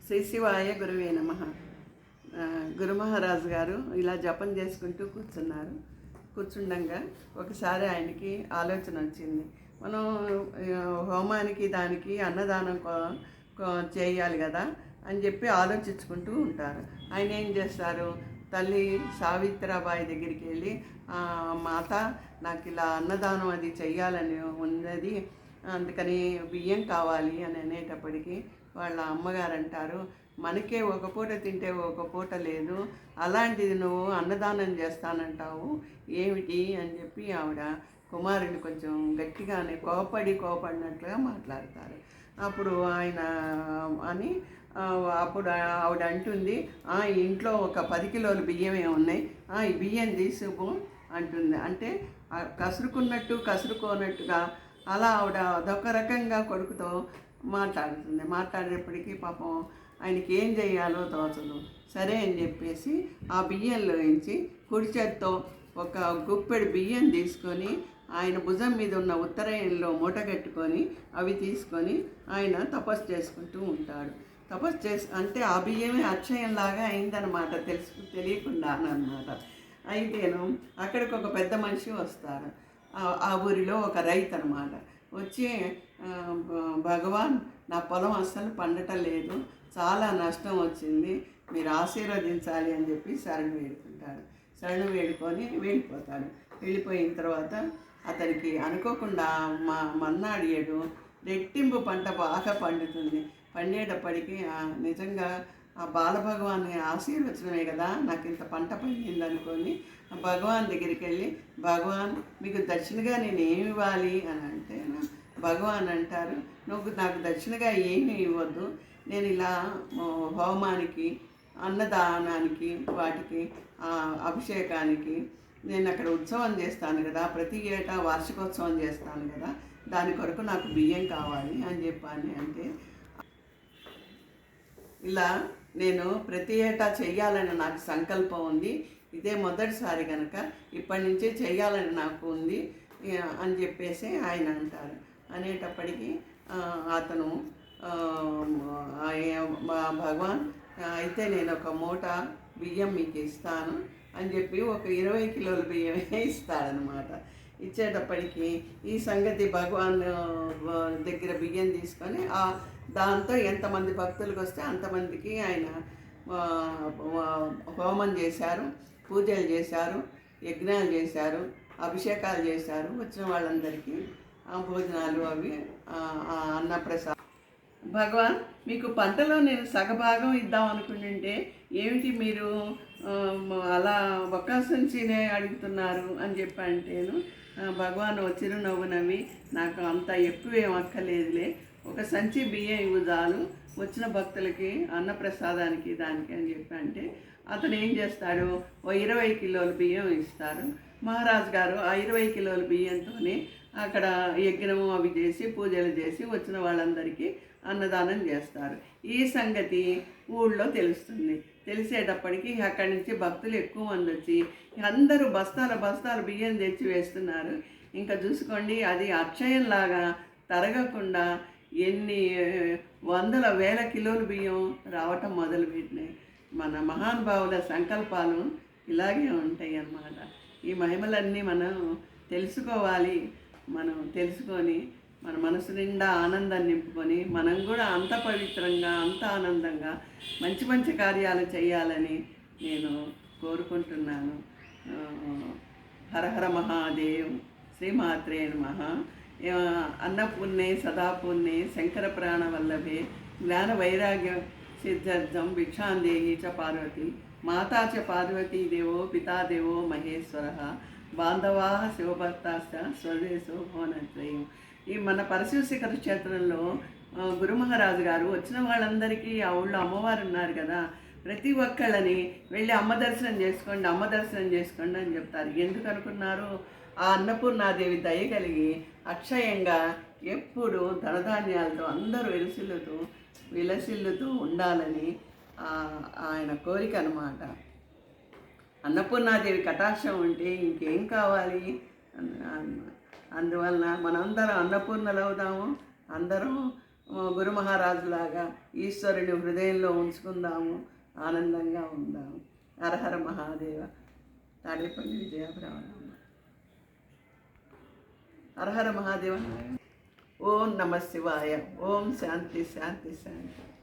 శ్రీ శివాయ గురువే నమః. గురు మహారాజు గారు ఇలా జపం చేసుకుంటూ కూర్చుండగా ఒకసారి ఆయనకి ఆలోచన వచ్చింది. మనం హోమానికి దానికి అన్నదానం చేయాలి కదా అని చెప్పి ఆలోచించుకుంటూ ఉంటారు. ఆయన ఏం చేస్తారు, తల్లి సావిత్రాబాయి దగ్గరికి వెళ్ళి, మాత నాకు ఇలా అన్నదానం అది చెయ్యాలని ఉన్నది, అందుకని బియ్యం కావాలి అని అనేటప్పటికీ వాళ్ళ అమ్మగారు అంటారు, మనకే ఒక పూట తింటే ఒక పూట లేదు, అలాంటిది నువ్వు అన్నదానం చేస్తానంటావు ఏమిటి అని చెప్పి ఆవిడ కుమారుని కొంచెం గట్టిగానే కోపడినట్లుగా మాట్లాడతారు. అప్పుడు ఆయన అని అప్పుడు ఆవిడ అంటుంది, ఇంట్లో ఒక 10 కిలోలు బియ్యమే ఉన్నాయి, ఈ బియ్యం తీసుకు అంటుంది. అంటే కసురుకోనట్టుగా అలా ఆవిడ అదొక రకంగా కొడుకుతో మాట్లాడుతుంది. మాట్లాడేటప్పటికీ పాపం ఆయనకి ఏం చేయాలో తోచదు. సరే అని చెప్పేసి ఆ బియ్యంలో నుంచి కుడి చేత్తో ఒక గుప్పెడు బియ్యం తీసుకొని ఆయన భుజం మీద ఉన్న ఉత్తరాయణలో మూట కట్టుకొని అవి తీసుకొని ఆయన తపస్సు చేసుకుంటూ ఉంటాడు. అంటే ఆ బియ్యమే అక్షయంలాగా అయిందనమాట, తెలియకుండా అనమాట. అయితేను అక్కడికి ఒక పెద్ద మనిషి వస్తారు. ఆ ఊరిలో ఒక రైతు అనమాట. వచ్చి, భగవాన్ నా పొలం అస్సలు పండటం లేదు, చాలా నష్టం వచ్చింది, మీరు ఆశీర్వదించాలి అని చెప్పి శరణు వేడుకొని వెళ్ళిపోతాడు. వెళ్ళిపోయిన తర్వాత అతనికి అనుకోకుండా మన్నాడియడు రెట్టింపు పంట బాగా పండుతుంది. పండేటప్పటికీ నిజంగా ఆ బాలభగవాన్ని ఆశీర్వచనమే కదా నాకు ఇంత పంట పండింది అనుకొని భగవాన్ దగ్గరికి వెళ్ళి, భగవాన్ మీకు దక్షిణగా నేను ఏమి ఇవ్వాలి అని అంటే, భగవాన్ అంటారు, నువ్వు నాకు దక్షిణగా ఏమీ ఇవ్వద్దు, నేను ఇలా హోమానికి అన్నదానానికి వాటికి అభిషేకానికి నేను అక్కడ ఉత్సవం చేస్తాను కదా, ప్రతి ఏటా వార్షికోత్సవం చేస్తాను కదా, దాని కొరకు నాకు బియ్యం కావాలి అని చెప్పాను. అంటే ఇలా నేను ప్రతి ఏటా చెయ్యాలని నాకు సంకల్పం ఉంది, ఇదే మొదటిసారి కనుక ఇప్పటి నుంచే చెయ్యాలని నాకు ఉంది అని చెప్పేసి ఆయన అంటారు. అనేటప్పటికీ అతను భగవాన్ అయితే నేను ఒక మూట బియ్యం మీకు ఇస్తాను అని చెప్పి ఒక 20 కిలోల బియ్యమే ఇస్తాడనమాట. ఇచ్చేటప్పటికి ఈ సంగతి భగవాన్ దగ్గర బియ్యం తీసుకొని దాంతో ఎంతమంది భక్తులకు వస్తే అంతమందికి ఆయన హోమం చేశారు, పూజలు చేశారు, యజ్ఞాలు చేశారు, అభిషేకాలు చేశారు. వచ్చిన వాళ్ళందరికీ భోజనాలు అవి అన్నప్రసాదం. భగవాన్ మీకు పంటలో నేను సగభాగం ఇద్దాం అనుకుంటుంటే ఏమిటి మీరు అలా ఒక సంచినే అడుగుతున్నారు అని చెప్పి అంటేను, భగవాన్ చిరునవ్వు నవ్వి, నాకు అంత ఎక్కువేం అక్కర్లేదులే, ఒక సంచి బియ్యం ఇవ్వు చాలు వచ్చిన భక్తులకి అన్నప్రసాదానికి దానికి అని చెప్పి అంటే అతను ఏం చేస్తాడు, ఓ 20 కిలోల బియ్యం ఇస్తారు. మహారాజు గారు ఆ 20 కిలోల బియ్యంతోనే అక్కడ యజ్ఞము అవి చేసి పూజలు చేసి వచ్చిన వాళ్ళందరికీ అన్నదానం చేస్తారు. ఈ సంగతి ఊళ్ళో తెలుస్తుంది. తెలిసేటప్పటికీ అక్కడి నుంచి భక్తులు ఎక్కువ మంది వచ్చి అందరూ బస్తాల బియ్యం తెచ్చి వేస్తున్నారు. ఇంకా చూసుకోండి, అది అక్షయంలాగా తరగకుండా ఎన్ని వందల వేల కిలోల బియ్యం రావటం మొదలుపెట్టినాయి. మన మహానుభావుల సంకల్పాలు ఇలాగే ఉంటాయి అన్నమాట. ఈ మహిమలన్నీ మనం తెలుసుకోవాలి. మనం తెలుసుకొని మన మనసు నిండా ఆనందాన్ని నింపుకొని మనం కూడా అంత పవిత్రంగా అంత ఆనందంగా మంచి మంచి కార్యాలు చేయాలని నేను కోరుకుంటున్నాను. హర హర మహాదేవ్. శ్రీమాత్రే నమః. అన్నపూర్ణే సదాపూర్ణే శంకర ప్రాణవల్లభే జ్ఞాన వైరాగ్య సిద్ధార్థం భిక్షాందేహి చ పార్వతి మాతా చ పార్వతీ దేవో పితాదేవో మహేశ్వర బాంధవా శివభక్తాశ్చ స్వదేశో భువనత్రయం. ఈ మన పరశుశిఖర క్షేత్రంలో గురు మహారాజు గారు వచ్చిన వాళ్ళందరికీ ఆ ఊళ్ళో అమ్మవారు ఉన్నారు కదా, ప్రతి ఒక్కళ్ళని వెళ్ళి అమ్మ దర్శనం చేసుకోండి అని చెప్తారు. ఎందుకు అనుకున్నారు, ఆ అన్నపూర్ణాదేవి దయ కలిగి అక్షయంగా ఎప్పుడు ధనధాన్యాలతో అందరూ విలసిల్లుతూ ఉండాలని ఆయన కోరిక అన్నమాట. అన్నపూర్ణాదేవి కటాక్షం ఉంటే ఇంకేం కావాలి. అందువలన మనందరం అన్నపూర్ణలు అవుదాము, అందరం గురు మహారాజులాగా ఈశ్వరుని హృదయంలో ఉంచుకుందాము, ఆనందంగా ఉందాము. హరహర మహాదేవ. తాడేపల్లి విజయబ్రాహ్మణ. హరహర మహాదేవ. ఓం నమ శివాయ. ఓం శాంతి శాంతి శాంతి.